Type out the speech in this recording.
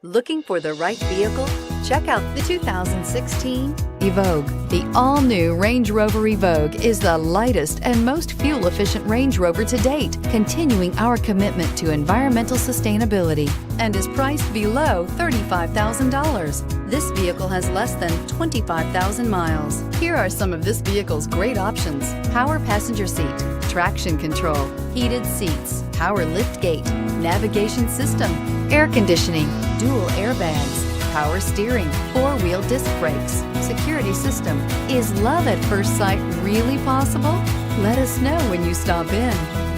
Looking for the right vehicle? Check out the 2016 Evoque. The all-new Range Rover Evoque is the lightest and most fuel-efficient Range Rover to date, continuing our commitment to environmental sustainability, and is priced below $35,000. This vehicle has less than 25,000 miles. Here are some of this vehicle's great options: power passenger seat, traction control, heated seats, power liftgate, navigation system, air conditioning, dual airbags, power steering, four-wheel disc brakes, security system. Is love at first sight really possible? Let us know when you stop in.